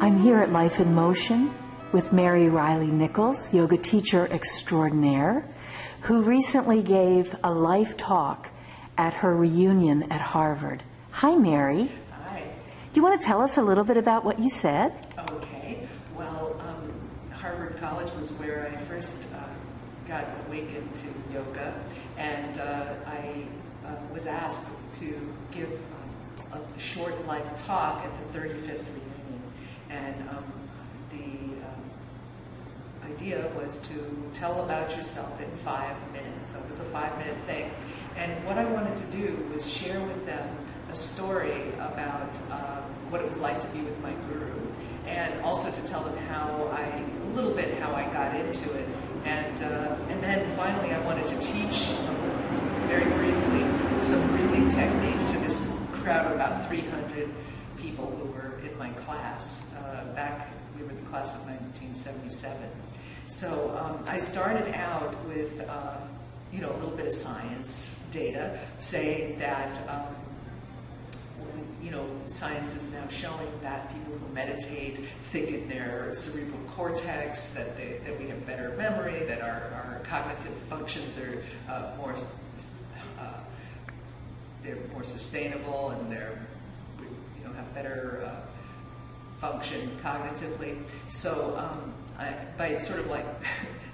I'm here at Life in Motion with Mary Reilly Nichols, yoga teacher extraordinaire, who recently gave a life talk at her reunion at Harvard. Hi, Mary. Hi. Do you want to tell us a little bit about what you said? Okay. Well, Harvard College was where I first got awakened to yoga, and I was asked to give a short life talk at the 35th reunion. And the idea was to tell about yourself in 5 minutes. So it was a 5-minute thing. And what I wanted to do was share with them a story about what it was like to be with my guru, and also to tell them a little bit how I got into it. And then finally I wanted to teach, very briefly, some breathing technique to this crowd of about 300 people who were in my class. Back, we were the class of 1977. So I started out with, a little bit of science data, saying that, science is now showing that people who meditate thicken their cerebral cortex, that we have better memory, that our cognitive functions are they're more sustainable, and we have better function cognitively. So by sort of like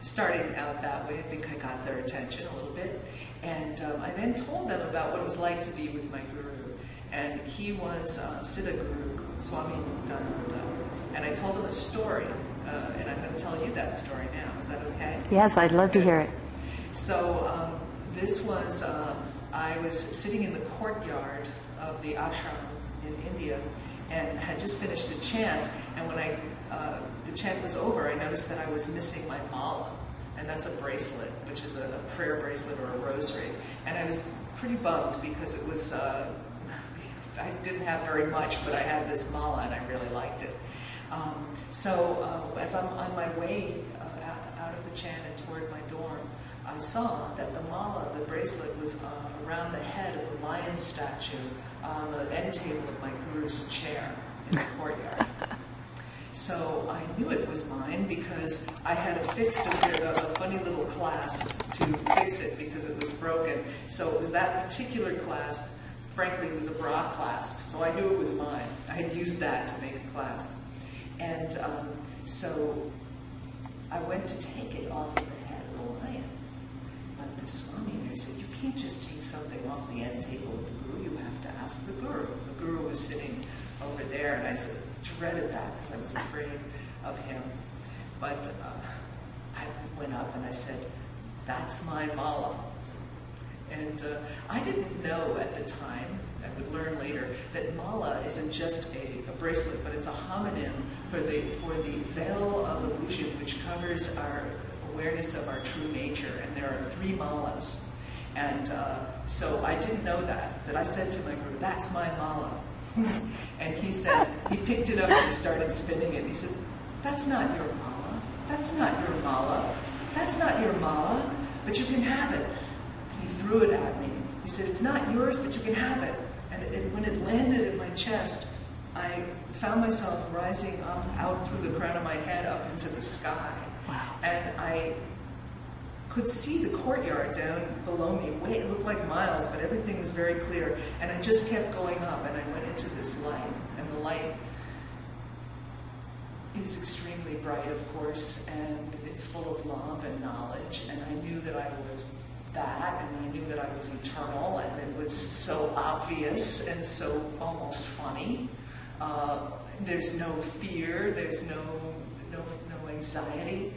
starting out that way, I think I got their attention a little bit. And I then told them about what it was like to be with my guru. And he was Siddha Guru, Swami Muktananda. And I told them a story, and I'm going to tell you that story now. Is that okay? Yes, I'd love to hear it. So this was, I was sitting in the courtyard of the ashram in India, and had just finished a chant, and when the chant was over, I noticed that I was missing my mala, and that's a bracelet, which is a prayer bracelet or a rosary, and I was pretty bummed because it was, I didn't have very much, but I had this mala and I really liked it. So as I'm on my way out of the chant and toward my dorm, I saw that the mala, the bracelet, was around the head of the lion statue on the end table of my guru's chair in the courtyard. So I knew it was mine because I had affixed a funny little clasp to fix it because it was broken. So it was that particular clasp, frankly, it was a bra clasp, so I knew it was mine. I had used that to make a clasp. And so I went to take it off of the head of the lion. But the Swami there said, you can't just take something off the end table of the guru, you have to ask the guru. The guru was sitting over there, and I dreaded that because I was afraid of him. But I went up and I said, that's my mala. And I didn't know at the time, I would learn later, that mala isn't just a bracelet, but it's a homonym for the veil of illusion which covers our awareness of our true nature. And there are 3 malas. And so I didn't know that I said to my guru, that's my mala. And he said, he picked it up and he started spinning it. He said, that's not your mala. That's not your mala. That's not your mala, but you can have it. He threw it at me. He said, it's not yours, but you can have it. And when it landed in my chest, I found myself rising up, out through the crown of my head, up into the sky. Wow. And I could see the courtyard down below me. It looked like miles, but everything was very clear. And I just kept going up, and I went into this light. And the light is extremely bright, of course, and it's full of love and knowledge. And I knew that I was that, and I knew that I was eternal, and it was so obvious and so almost funny. There's no fear, there's no anxiety,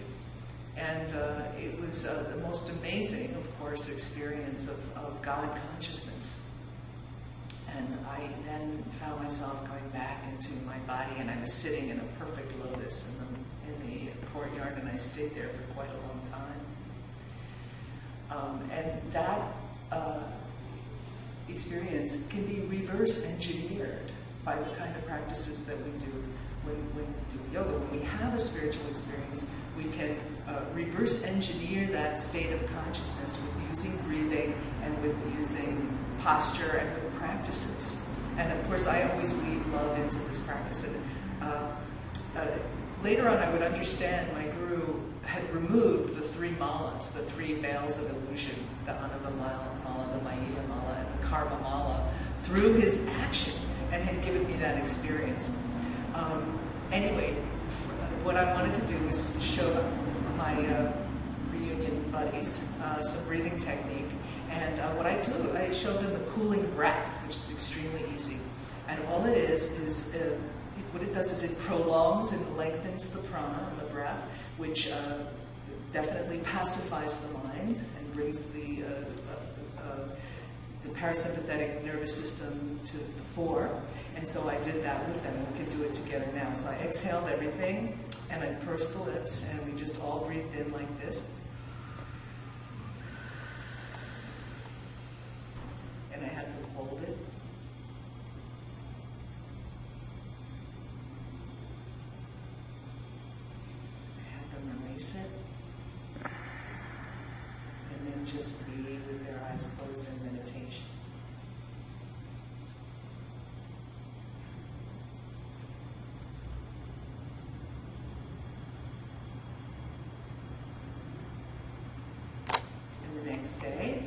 and it was the most amazing, of course, experience of God consciousness. And I then found myself going back into my body, and I was sitting in a perfect lotus in the courtyard, and I stayed there for quite a long time. And that experience can be reverse engineered by the kind of practices that we do when we do yoga. When we have a spiritual experience, we can reverse engineer that state of consciousness with using breathing and with using posture and with practices. And of course, I always weave love into this practice. And later on I would understand my guru had removed the three malas, the three veils of illusion, the Anava mala, the Maya mala, and the Karma mala, through his action, and had given me that experience. Anyway, what I wanted to do was show my reunion buddies some breathing technique. And what I do, I show them the cooling breath, which is extremely easy. And all it is what it does is it prolongs and lengthens the prana and the breath, which definitely pacifies the mind and brings the parasympathetic nervous system to the fore. And so I did that with them, and we could do it together now. So I exhaled everything, and I pursed the lips, and we just all breathed in like this. And I had to hold it. I had them release it. And then just be with their eyes closed in meditation. Next day,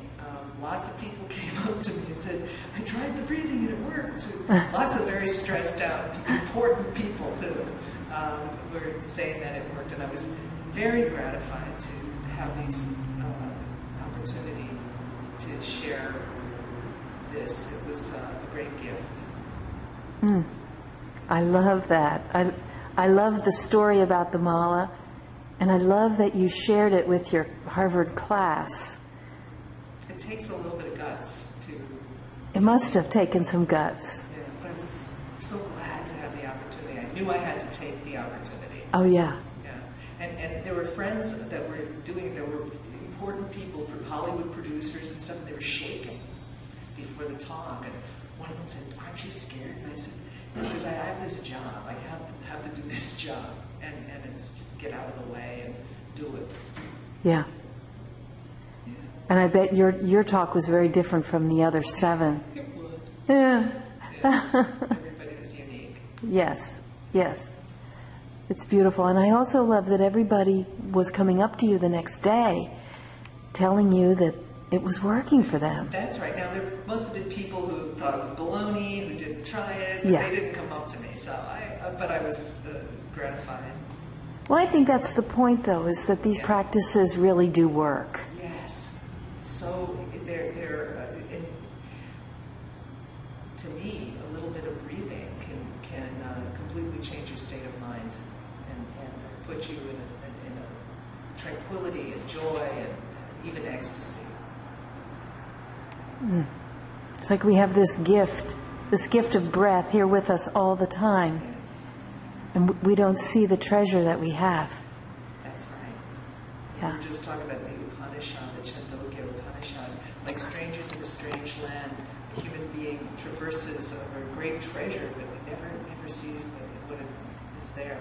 lots of people came up to me and said, I tried the breathing and it worked. Lots of very stressed out, important people too, were saying that it worked, and I was very gratified to have these opportunity to share this. It was a great gift. I love that. I love the story about the mala, and I love that you shared it with your Harvard class. It takes a little bit of guts to... It must have taken some guts. Yeah, but I was so glad to have the opportunity. I knew I had to take the opportunity. Oh, yeah. Yeah. And there were friends that were doing it. There were important people, Hollywood producers and stuff, and they were shaking before the talk. And one of them said, aren't you scared? And I said, no, because I have this job. I have to do this job. And it's just get out of the way and do it. Yeah. And I bet your talk was very different from the other 7. It was. Yeah. Everybody was unique. Yes, yes. It's beautiful. And I also love that everybody was coming up to you the next day telling you that it was working for them. That's right. Now, there must have been people who thought it was baloney, who didn't try it, but they didn't come up to me. So but I was gratified. Well, I think that's the point, though, is that these practices really do work. Yes. So they're to me, a little bit of breathing can completely change your state of mind and put you in a tranquility and joy and even ecstasy. It's like we have this gift of breath here with us all the time. Yes. And we don't see the treasure that we have. That's right. Yeah. We were just talking about the Upanishad, the Chandogya Upanishad. Like strangers in a strange land, a human being traverses over a great treasure, but never sees what is there.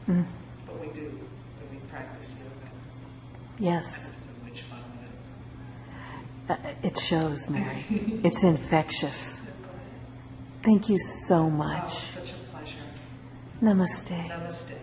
But we do when we practice yoga. Yes. Have so much fun with it. It shows, Mary. It's infectious. Thank you so much. Oh, such a pleasure. Namaste. Namaste.